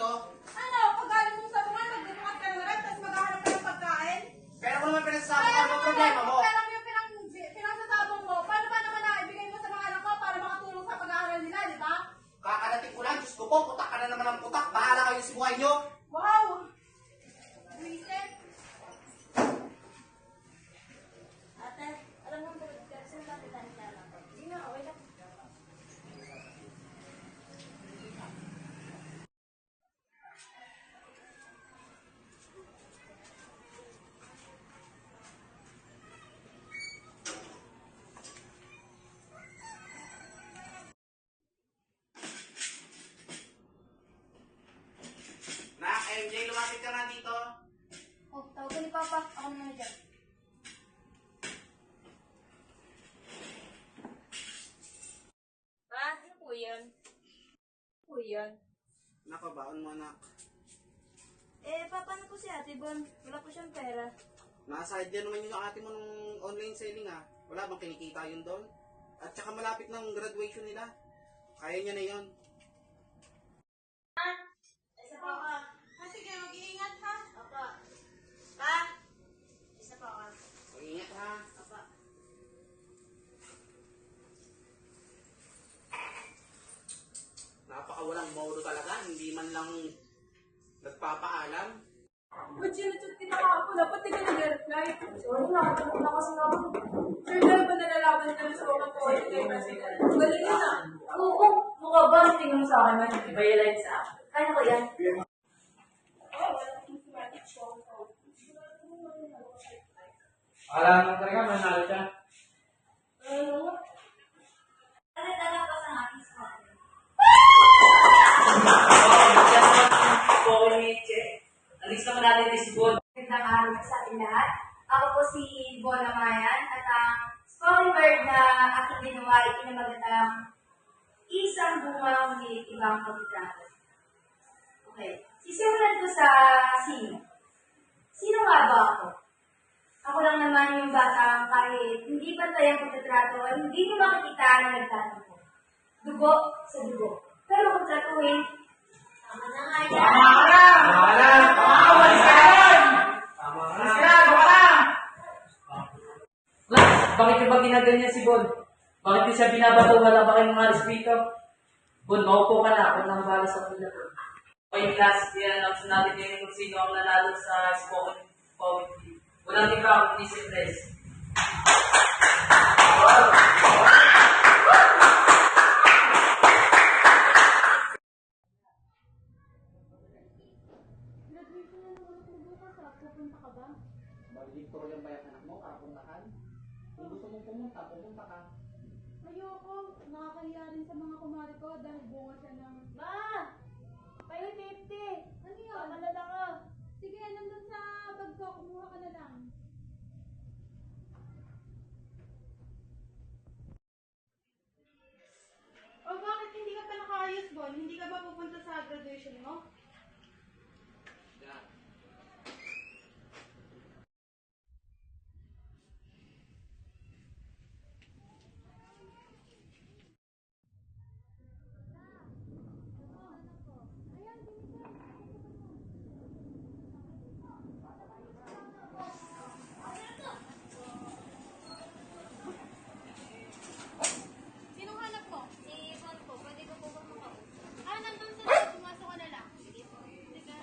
dito? Ano? Pag-aling mong sabungan, magbubukat ka ng rep, tapos maghahanap ka ng pagkain? Pero kung naman pinagsasabi ko, ano problema mo? Pero yung pinagsasabong mo, paano ba naman naibigay mo sa mga anak ko para makatulong sa pag-aaral nila, di ba? Kakarating ko lang, Diyos ko po, putak ka na naman ng putak. Bahala kayo sa buhay nyo. Wow! Reset. Ate, alam mo ba, kasi natin tayo lang. Hindi nga, okay lang. Na, MJ, lumapit ka nga dito. Oh, tawagan ni Papa. Ako naman dyan. Pa, ano po yan? Ano po yan? Nakabaon mo, anak. Papa, ano po si Ate Bon? Wala po siyang pera. Nasa dyan naman yung ate mo nung online selling, ha? Wala bang kinikita yun doon? At saka malapit na ang graduation nila. Kaya niya na yun. Isa po ka. Sige, mag-iingat ha. Papa. Pa? Isa po ka. Mag-ingat, ha? Papa. Napakawalang modo talaga. Hindi man lang nagpapaalam. Ba't sinachat kita kahapon? Dapat di ka nag-reply. Sorry, nakatulog na kasi naman. Sir, dahil ba nalalaman nila sa mga po yung president? Galing yun ah. Oo, mukha ba? Tingnan mo sa akin man. Iba yung line sa akin. Kaya ko yan. Oh, walang systematic show. Alam mo talaga, manalo siya. Ano? Tala pa sa aking spot. Alis naman natin si Bon. Magandang araw sa ating lahat. Ako po si Bon Amayan at ang spoken word na aking ginawa ay pinamagatang isang bunga ngunit ibang pagkakaroon. Okay. Sisimulan ko sa sino. Sino nga ba ako? Ako lang naman yung batang kahit hindi pantay ang pagtatrato ay hindi mo makikita na nagtatampo. Dugo sa dugo. Pero kung tratuhin, tama na nga yan. Tama ka na! Walis ka yan! Walis ka na! Baka na! Bakit yung ba ginaganyan si Bon? Bakit di siya binabato? Wala ba kayong mga respeto? Bon, maupo ka na. Ako nang bala sa pula. Okay, class. I-announce natin yung kung sino ang nanalo sa spoken poetry. Walang iba, kundi si Press. Graduation na naman ako bukas ah. Pupunta ka ba? Valedictorian ba yung anak mo? Kapuntahan? Kung gusto mong pumunta, pumunta ka. Ayoko. Nakakahiya rin sa mga kumari ko dahil bunga siya ng... Ma! Payo 50! Ano yun? Pamalala ka. Sige, nandun sa bag ko. Kumuha ka na lang. O bakit hindi ka pa nakaayos, Bon? Hindi ka ba pupunta sa graduation mo? Sinong hanap mo? Si Bon po, pwede ko po ba makaupo? Nandun sa loob. Pumasok ka na lang. Sige po. Sige.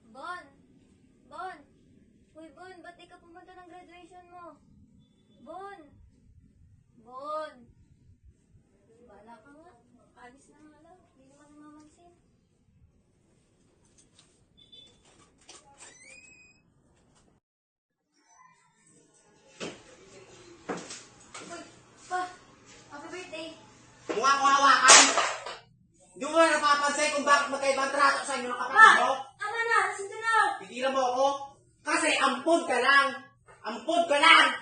Bon! Bon! Uy, Bon, ba't di ka pumunta ng graduation mo? Bon! Bon! Bala ka nga. Alis na nga lang. Hindi naman namamansin. Uy, pa! Happy birthday! Mukha ko hawakan! Hindi mo na napapansin kung bakit magkaibang trato sa inyo ng kapatid mo? Tama na! Sige na! Pigilan mo ako? Kasi ampun ka lang! Ampun ka lang!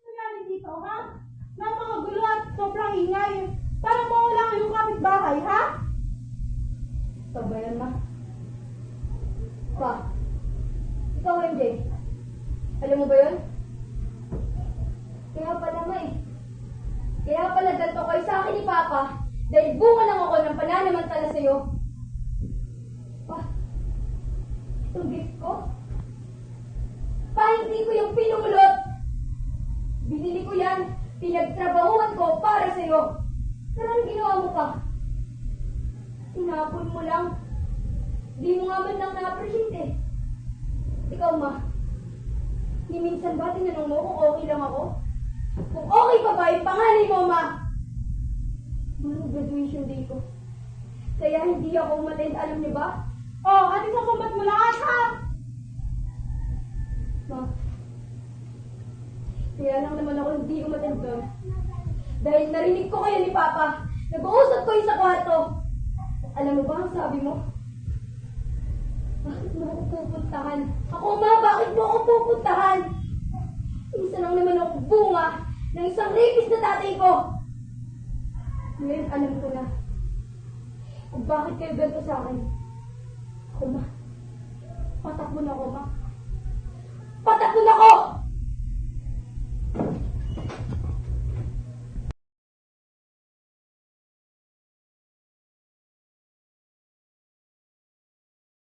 Ano nangyari dito, ha? Napakagulo at sobrang ingay. Parang mawala kayong kapitbahay, ha? Sabayan na. Pa, ikaw MJ, alam mo ba yun? Kaya pala ma eh. Kaya pala ganito kayo sa akin ni Papa dahil bunga lang ako ng pananamantala sa'yo. Pa, itong gift ko? Pa, hindi ko yung pinulot. Binili ko yan. Pinagtrabahuan ko para sa'yo. Pero ano ginawa mo pa? Tinapon mo lang. Di mo nga man lang na-appreciate eh. Ikaw ma, ni minsan ba tinanong mo kung okay lang ako? Kung okay pa ba yung panganay mo ma? Ano graduation day ko? Kaya hindi ako umattend, alam niyo ba? Oh, ano sasumbat mo lahat ha? Ma, kaya lang naman ako hindi umattend doon. Dahil narinig ko kayo ni Papa. Nag-uusap ko sa kwarto. Alam mo ba ang sabi mo? Bakit mo ako pupuntahan? Ako ma, bakit mo ako pupuntahan? Isa lang naman ako bunga ng isang rapist na tatay ko. Ngayon alam ko na kung bakit kayo ganito sa akin. Ako ma, patakbo na ako ma. Patakbo na ako!